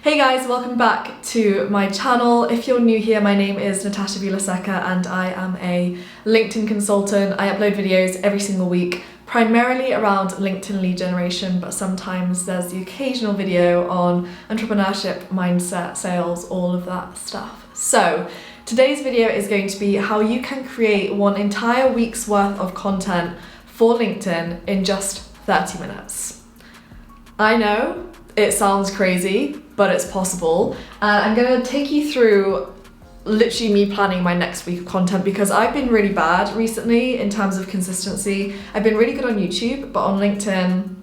Hey guys, welcome back to my channel. If you're new here, my name is Natasha Vilaseca and I am a LinkedIn consultant. I upload videos every single week, primarily around LinkedIn lead generation, but sometimes there's the occasional video on entrepreneurship, mindset, sales, all of that stuff. So today's video is going to be how you can create one entire week's worth of content for LinkedIn in just 30 minutes. I know it sounds crazy, but it's possible. I'm gonna take you through literally me planning my next week of content because I've been really bad recently in terms of consistency. I've been really good on YouTube, but on LinkedIn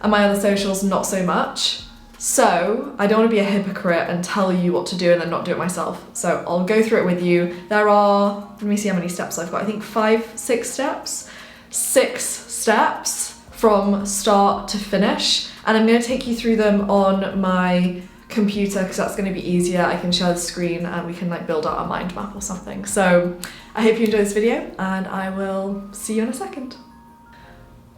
and my other socials, not so much. So I don't wanna be a hypocrite and tell you what to do and then not do it myself. So I'll go through it with you. There are, let me see how many steps I've got. I think 6 steps. 6 steps from start to finish. And I'm going to take you through them on my computer because that's going to be easier. I can share the screen and we can build out a mind map or something. So I hope you enjoy this video and I will see you in a second.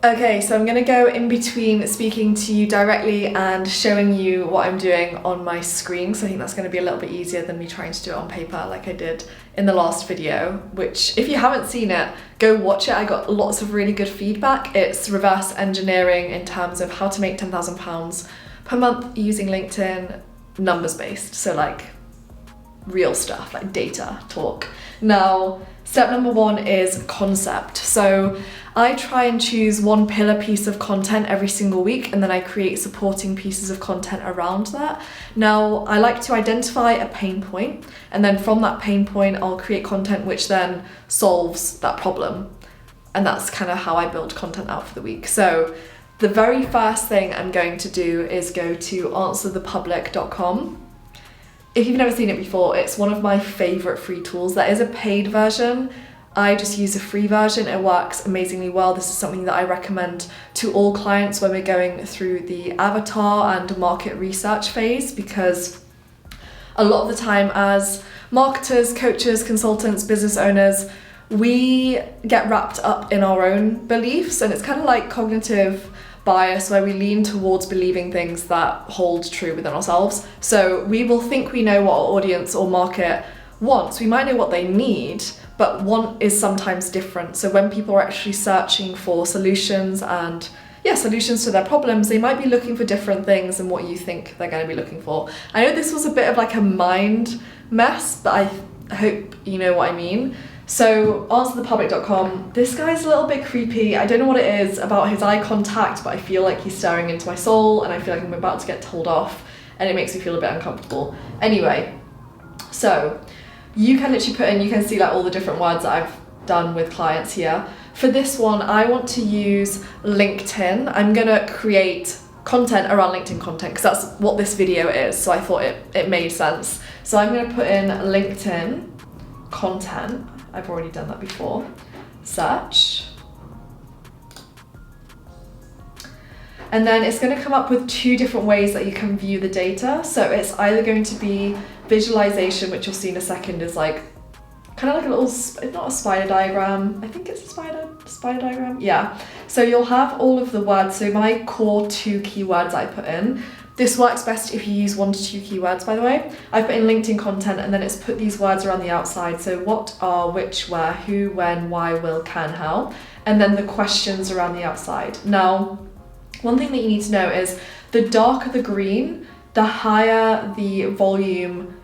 Okay, so I'm going to go in between speaking to you directly and showing you what I'm doing on my screen. So I think that's going to be a little bit easier than me trying to do it on paper like I did in the last video, which if you haven't seen it, go watch it. I got lots of really good feedback. It's reverse engineering in terms of how to make £10,000 per month using LinkedIn, numbers based. So real stuff, like data talk. Now, step number 1 is concept. So I try and choose one pillar piece of content every single week and then I create supporting pieces of content around that. Now, I like to identify a pain point and then from that pain point, I'll create content which then solves that problem. And that's kind of how I build content out for the week. So the very first thing I'm going to do is go to answerthepublic.com. If you've never seen it before, it's one of my favorite free tools. There is a paid version. I just use a free version. It works amazingly well. This is something that I recommend to all clients when we're going through the avatar and market research phase, because a lot of the time as marketers, coaches, consultants, business owners, we get wrapped up in our own beliefs, and it's kind of like cognitive bias where we lean towards believing things that hold true within ourselves. So we will think we know what our audience or market wants. We might know what they need, but want is sometimes different. So when people are actually searching for solutions and solutions to their problems, they might be looking for different things than what you think they're going to be looking for. I know this was a bit of a mind mess, but I hope you know what I mean. So answerthepublic.com, this guy's a little bit creepy. I don't know what it is about his eye contact, but I feel like he's staring into my soul and I feel like I'm about to get told off and it makes me feel a bit uncomfortable. Anyway, so you can literally put in, you can see all the different words that I've done with clients here. For this one, I want to use LinkedIn. I'm gonna create content around LinkedIn content because that's what this video is. So I thought it made sense. So I'm gonna put in LinkedIn content. I've already done that before. Search. And then it's going to come up with 2 different ways that you can view the data. So it's either going to be visualization, which you'll see in a second is kind of like a little, it's not a spider diagram. I think it's a spider diagram. Yeah. So you'll have all of the words. So my core 2 keywords I put in. This works best if you use 1 to 2 keywords, by the way. I put in LinkedIn content and then it's put these words around the outside. So what, are, which, where, who, when, why, will, can, how. And then the questions around the outside. Now, one thing that you need to know is the darker the green, the higher the volume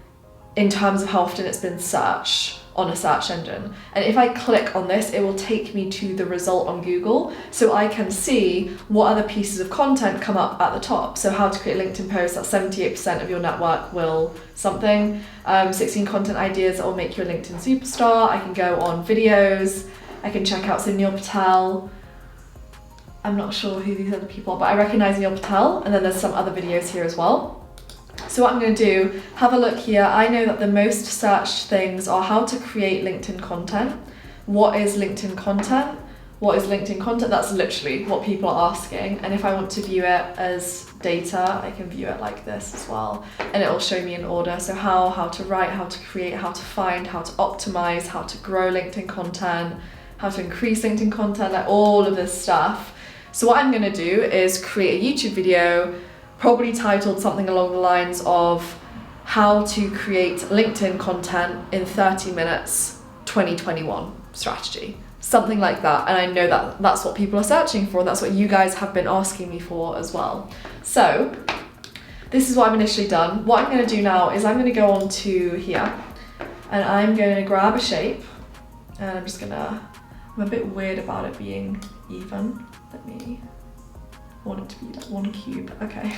in terms of how often it's been searched on a search engine. And if I click on this, it will take me to the result on Google so I can see what other pieces of content come up at the top. So how to create LinkedIn posts, that's 78% of your network will something. 16 content ideas that will make you a LinkedIn superstar. I can go on videos. I can check out Neil Patel. I'm not sure who these other people are, but I recognize Neil Patel. And then there's some other videos here as well. So what I'm going to do, have a look here. I know that the most searched things are how to create LinkedIn content. What is LinkedIn content? What is LinkedIn content? That's literally what people are asking. And if I want to view it as data, I can view it like this as well. And it will show me in order. So how to write, how to create, how to find, how to optimize, how to grow LinkedIn content, how to increase LinkedIn content, all of this stuff. So what I'm going to do is create a YouTube video probably titled something along the lines of how to create LinkedIn content in 30 minutes 2021 strategy, something like that. And I know that that's what people are searching for, and that's what you guys have been asking me for as well. So this is what I've initially done. What I'm going to do now is I'm going to go on to here and I'm going to grab a shape, and I'm a bit weird about it being even. I want it to be like one cube. Okay.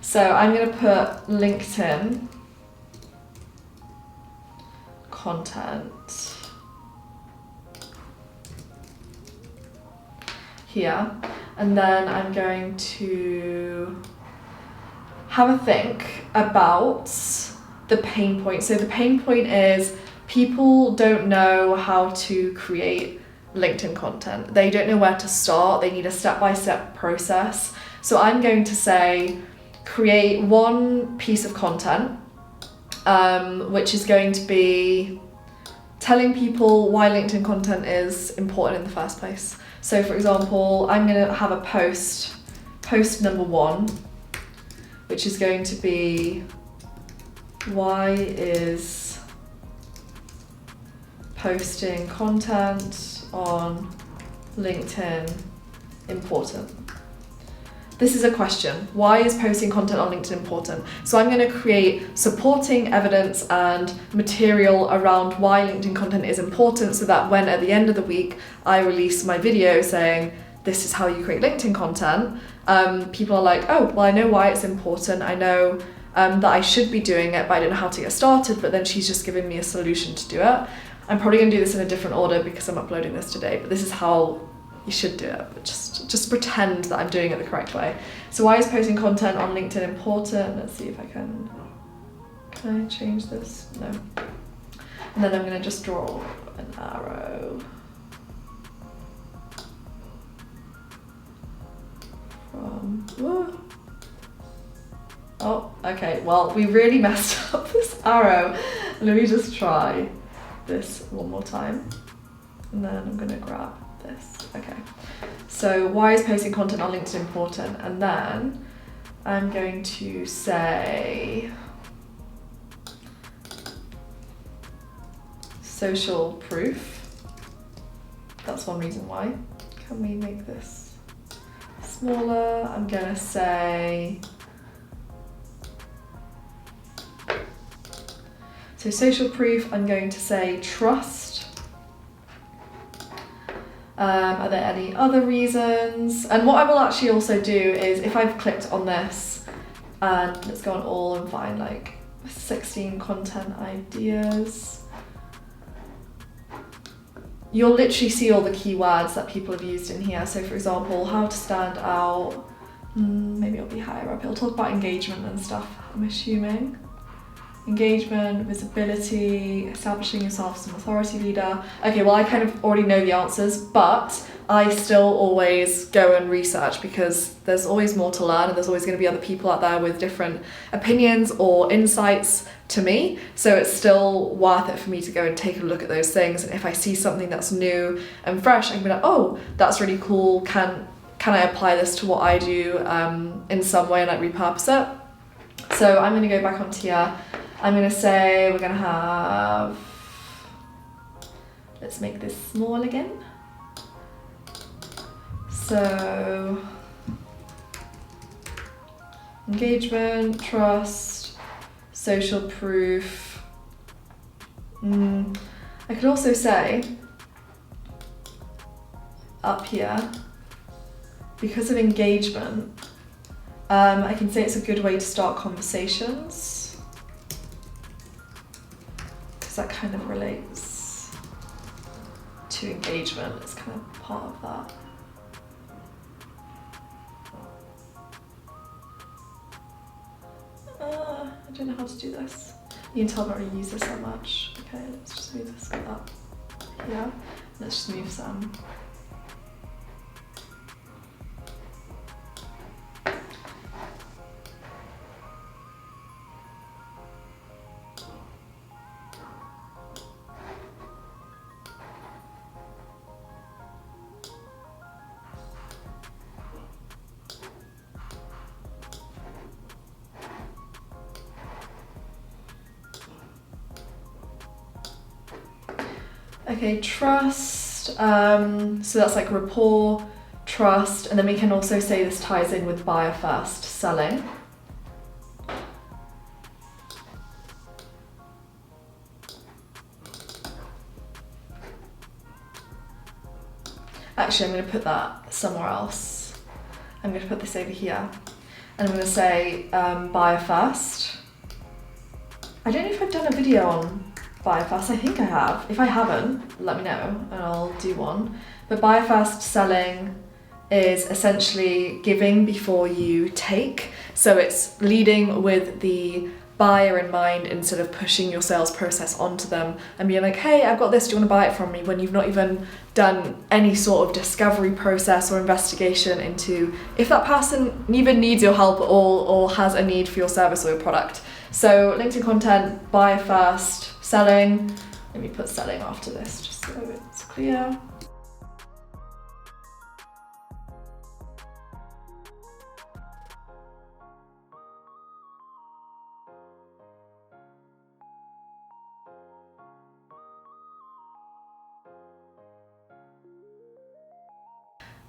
So I'm going to put LinkedIn content here, and then I'm going to have a think about the pain point. So the pain point is people don't know how to create LinkedIn content. They don't know where to start. They need a step-by-step process. So I'm going to say create one piece of content, which is going to be telling people why LinkedIn content is important in the first place. So for example, I'm going to have a post number 1, which is going to be, why is posting content on LinkedIn important? This is a question. Why is posting content on LinkedIn important? So I'm going to create supporting evidence and material around why LinkedIn content is important, so that when at the end of the week I release my video saying this is how you create LinkedIn content, people are like, oh, well, I know why it's important. I know that I should be doing it, but I don't know how to get started. But then she's just giving me a solution to do it. I'm probably going to do this in a different order because I'm uploading this today, but this is how you should do it. But just pretend that I'm doing it the correct way. So why is posting content on LinkedIn important? Let's see if I can I change this? No. And then I'm going to just draw an arrow from, whoa. Oh, okay, well, we really messed up this arrow. Let me just try this one more time. And then I'm gonna grab this. Okay. So why is posting content on LinkedIn important? And then I'm going to say social proof. That's one reason why. Can we make this smaller? I'm gonna say, so social proof, I'm going to say trust. Are there any other reasons? And what I will actually also do is, if I've clicked on this, and let's go on all and find like 16 content ideas, you'll literally see all the keywords that people have used in here. So for example, how to stand out, maybe it'll be higher up. It'll talk about engagement and stuff, I'm assuming. Engagement, visibility, establishing yourself as an authority leader. Okay, well, I kind of already know the answers, but I still always go and research because there's always more to learn, and there's always going to be other people out there with different opinions or insights to me. So it's still worth it for me to go and take a look at those things. And if I see something that's new and fresh, I can be like, oh, that's really cool. Can I apply this to what I do in some way and like repurpose it? So I'm going to go back onto here. I'm going to say we're going to have, let's make this small again. So engagement, trust, social proof. I could also say up here, because of engagement, I can say it's a good way to start conversations. That kind of relates to engagement. It's kind of part of that. I don't know how to do this. You can tell I don't really use this that much. Okay, let's just move this up here. Let's just move some. Okay, trust. So that's like rapport, trust, and then we can also say this ties in with buyer first selling. Actually, I'm going to put that somewhere else. I'm going to put this over here. And I'm going to say buyer first. I don't know if I've done a video on buyer first. I think I have. If I haven't, let me know and I'll do one. But buyer first selling is essentially giving before you take. So it's leading with the buyer in mind instead of pushing your sales process onto them and being like, hey, I've got this, do you want to buy it from me? When you've not even done any sort of discovery process or investigation into if that person even needs your help at all or has a need for your service or your product. So LinkedIn content, buyer first, selling. Let me put selling after this just so it's clear.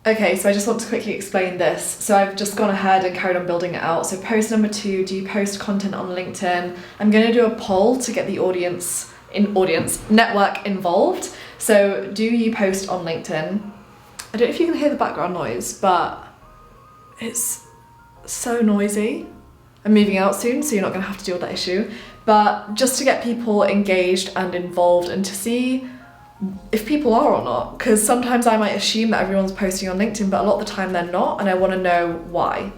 Okay, so I just want to quickly explain this. So I've just gone ahead and carried on building it out. So post number 2, do you post content on LinkedIn? I'm going to do a poll to get the audience network involved. So do you post on LinkedIn? I don't know if you can hear the background noise, but it's so noisy. I'm moving out soon, so you're not going to have to deal with that issue. But just to get people engaged and involved and to see if people are or not, because sometimes I might assume that everyone's posting on LinkedIn, but a lot of the time they're not, and I want to know why.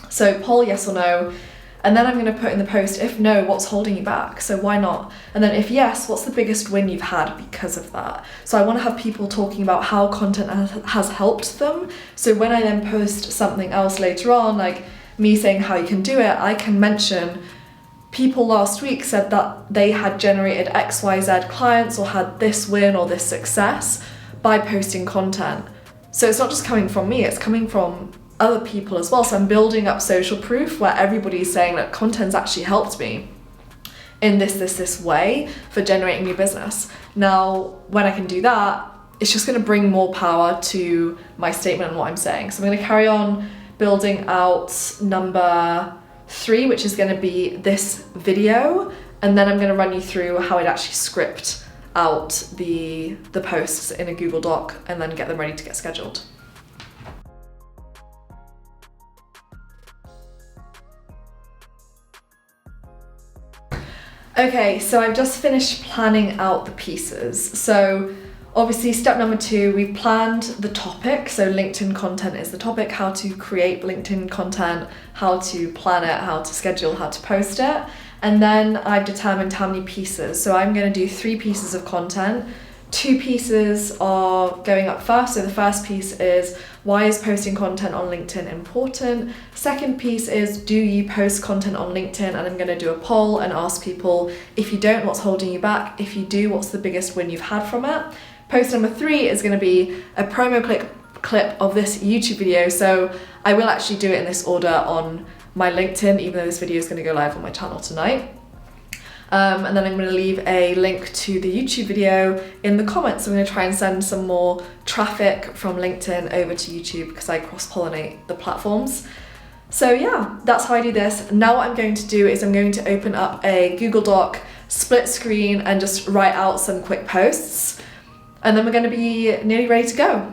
So poll yes or no, and then I'm going to put in the post, if no, what's holding you back? So why not? And then if yes, what's the biggest win you've had because of that? So I want to have people talking about how content has helped them. So when I then post something else later on, like me saying how you can do it, I can mention people last week said that they had generated XYZ clients or had this win or this success by posting content. So it's not just coming from me, it's coming from other people as well. So I'm building up social proof where everybody's saying that content's actually helped me in this way for generating new business. Now, when I can do that, it's just going to bring more power to my statement and what I'm saying. So I'm going to carry on building out number 3, which is going to be this video, and then I'm going to run you through how I'd actually script out the posts in a Google Doc and then get them ready to get scheduled. Okay, so I've just finished planning out the pieces. So obviously step number 2, we've planned the topic. So LinkedIn content is the topic, how to create LinkedIn content, how to plan it, how to schedule, how to post it. And then I've determined how many pieces. So I'm going to do 3 pieces of content. 2 pieces are going up first. So the first piece is, why is posting content on LinkedIn important? Second piece is, do you post content on LinkedIn? And I'm going to do a poll and ask people, if you don't, what's holding you back? If you do, what's the biggest win you've had from it? Post number 3 is going to be a promo clip of this YouTube video. So I will actually do it in this order on my LinkedIn, even though this video is going to go live on my channel tonight. And then I'm going to leave a link to the YouTube video in the comments. I'm going to try and send some more traffic from LinkedIn over to YouTube because I cross-pollinate the platforms. So yeah, that's how I do this. Now what I'm going to do is I'm going to open up a Google Doc, split screen, and just write out some quick posts. And then we're going to be nearly ready to go.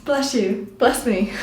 Bless you. Bless me.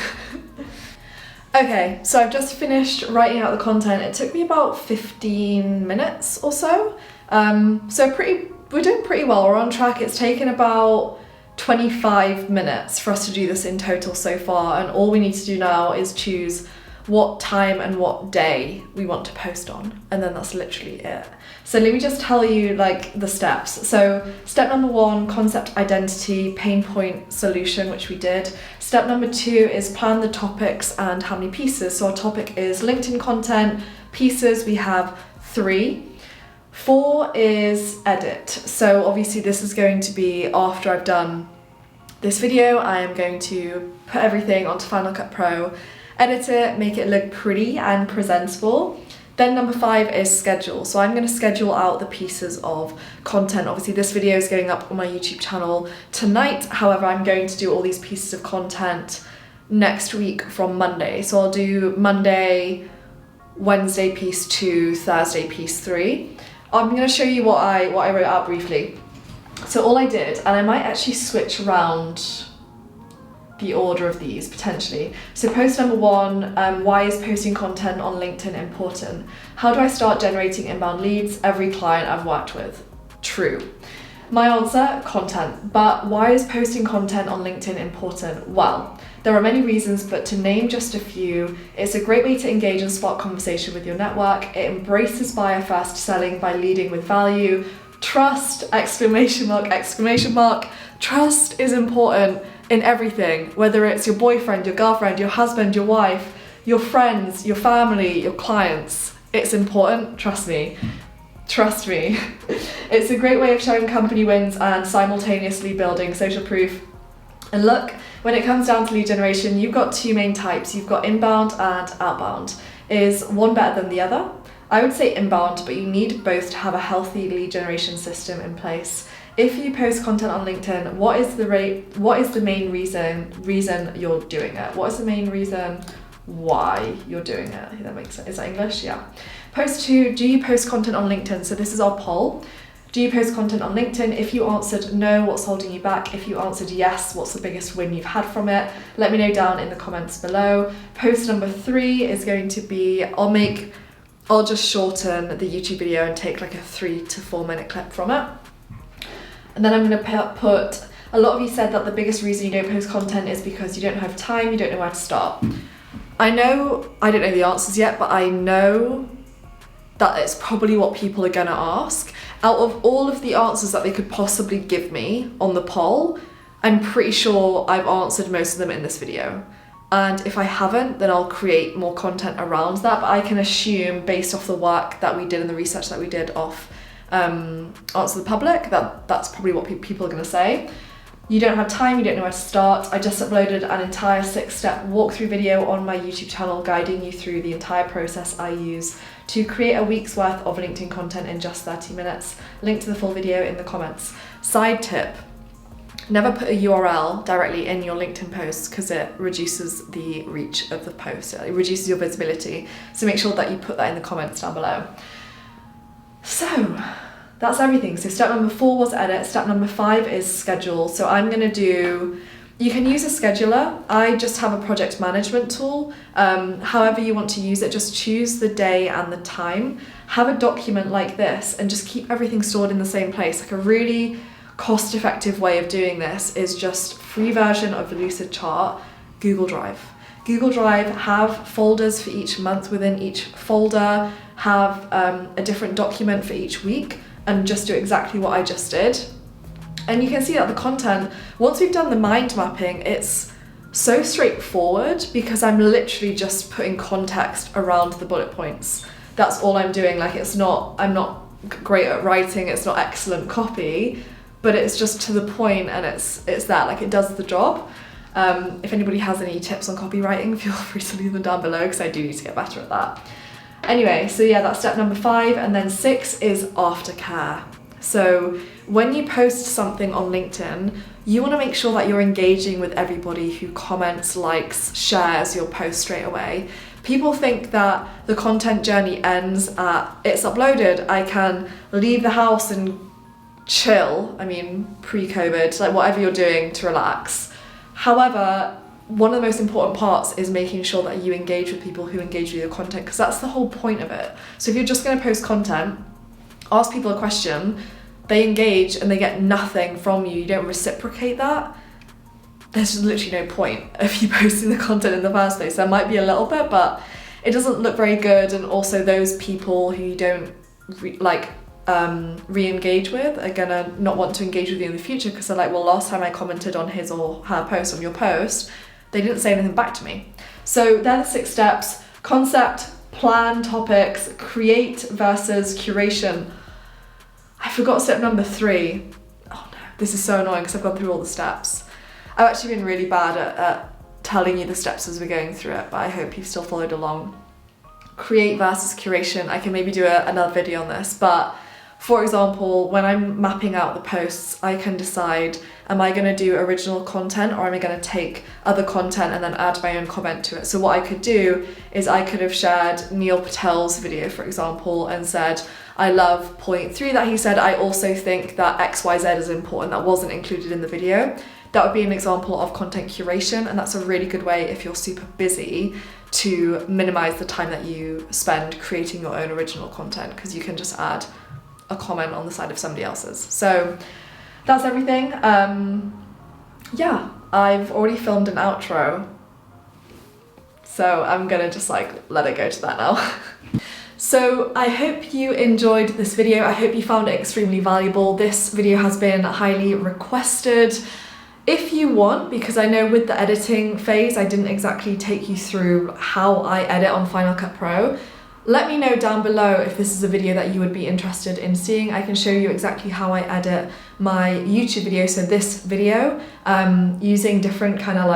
Okay, so I've just finished writing out the content. It took me about 15 minutes or so. We're doing pretty well. We're on track. It's taken about 25 minutes for us to do this in total so far, and all we need to do now is choose what time and what day we want to post on, and then that's literally it. So let me just tell you like the steps. So step number 1, concept identity, pain point solution, which we did. Step number 2 is plan the topics and how many pieces. So our topic is LinkedIn content. Pieces, we have 3. 4 is edit. So obviously this is going to be after I've done this video. I am going to put everything onto Final Cut Pro, edit it, make it look pretty and presentable. Then number 5 is schedule. So I'm going to schedule out the pieces of content. Obviously this video is going up on my YouTube channel tonight. However, I'm going to do all these pieces of content next week from Monday. So I'll do Monday, Wednesday piece 2, Thursday piece 3. I'm going to show you what I wrote out briefly. So all I did, and I might actually switch around the order of these potentially. So post number 1, why is posting content on LinkedIn important? How do I start generating inbound leads? Every client I've worked with. True. My answer, content. But why is posting content on LinkedIn important? Well, there are many reasons, but to name just a few, it's a great way to engage and spark conversation with your network. It embraces buyer first selling by leading with value. Trust, exclamation mark, exclamation mark. Trust is important in everything, whether it's your boyfriend, your girlfriend, your husband, your wife, your friends, your family, your clients. It's important, trust me. Trust me. It's a great way of showing company wins and simultaneously building social proof. And look, when it comes down to lead generation, you've got 2 main types. You've got inbound and outbound. Is one better than the other? I would say inbound, but you need both to have a healthy lead generation system in place. If you post content on LinkedIn, what is the main reason you're doing it? What is the main reason why you're doing it? I think that makes sense. Is that English? Yeah. Post 2, do you post content on LinkedIn? So this is our poll. Do you post content on LinkedIn? If you answered no, what's holding you back? If you answered yes, what's the biggest win you've had from it? Let me know down in the comments below. Post number 3 is going to be, I'll just shorten the YouTube video and take like a 3 to 4 minute clip from it. And then I'm going to put, a lot of you said that the biggest reason you don't post content is because you don't have time, you don't know where to start. I don't know the answers yet, but I know that it's probably what people are going to ask. Out of all of the answers that they could possibly give me on the poll, I'm pretty sure I've answered most of them in this video. And if I haven't, then I'll create more content around that. But I can assume, based off the work that we did and the research that we did off Answer the Public, that's probably what people are going to say. You don't have time, you don't know where to start. I just uploaded an entire 6-step walkthrough video on my YouTube channel guiding you through the entire process I use to create a week's worth of LinkedIn content in just 30 minutes. Link to the full video in the comments. Side tip, never put a URL directly in your LinkedIn posts because it reduces the reach of the post. It reduces your visibility. So make sure that you put that in the comments down below. So that's everything. So step number 4 was edit. Step number 5 is schedule. So I'm going to do, you can use a scheduler. I just have a project management tool. However you want to use it, just choose the day and the time. Have a document like this and just keep everything stored in the same place. Like a really cost-effective way of doing this is just free version of the Lucid chart, Google Drive. Google Drive, have folders for each month within each folder, have a different document for each week, and just do exactly what I just did. And you can see that the content, once we've done the mind mapping, it's so straightforward because I'm literally just putting context around the bullet points. That's all I'm doing. Like I'm not great at writing, it's not excellent copy, but it's just to the point and it's that, like it does the job. If anybody has any tips on copywriting, feel free to leave them down below because I do need to get better at that. Anyway, so yeah, that's step number 5, and then 6 is aftercare. So when you post something on LinkedIn, you want to make sure that you're engaging with everybody who comments, likes, shares your post straight away. People think that the content journey ends at it's uploaded, I can leave the house and chill, I mean pre-COVID, like whatever you're doing to relax. However, one of the most important parts is making sure that you engage with people who engage with your content, because that's the whole point of it. So if you're just going to post content, ask people a question, they engage and they get nothing from you, you don't reciprocate that, there's literally no point of you posting the content in the first place. There might be a little bit, but it doesn't look very good, and also those people who you don't re-engage with are gonna not want to engage with you in the future, because they're like, well, last time I commented on his or her post, on your post, they didn't say anything back to me. So they're the 6 steps: concept, plan topics, create versus curation. I forgot step number 3. Oh no, this is so annoying because I've gone through all the steps. I've actually been really bad at telling you the steps as we're going through it, but I hope you've still followed along. Create versus curation. I can maybe do another video on this, but for example, when I'm mapping out the posts, I can decide, am I going to do original content, or am I going to take other content and then add my own comment to it? So what I could do is I could have shared Neil Patel's video, for example, and said, I love point 3 that he said, I also think that XYZ is important, that wasn't included in the video. That would be an example of content curation, and that's a really good way, if you're super busy, to minimize the time that you spend creating your own original content, because you can just add a comment on the side of somebody else's. So that's everything. Yeah, I've already filmed an outro, so I'm gonna just let it go to that now. So I hope you enjoyed this video. I hope you found it extremely valuable. This video has been highly requested. If you want, because I know with the editing phase, I didn't exactly take you through how I edit on Final Cut Pro, let me know down below if this is a video that you would be interested in seeing. I can show you exactly how I edit my YouTube video, so this video, using different kind of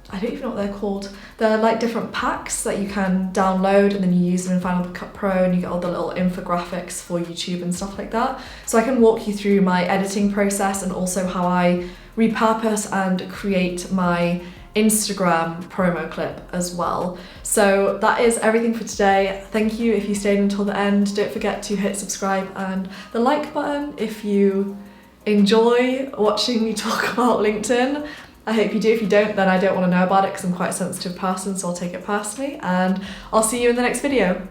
I don't even know what they're called. They're different packs that you can download, and then you use them in Final Cut Pro, and you get all the little infographics for YouTube and stuff like that. So I can walk you through my editing process, and also how I repurpose and create my Instagram promo clip as well. So that is everything for today. Thank you if you stayed until the end. Don't forget to hit subscribe and the like button if you enjoy watching me talk about LinkedIn. I hope you do. If you don't, then I don't want to know about it, because I'm quite a sensitive person, so I'll take it personally, and I'll see you in the next video.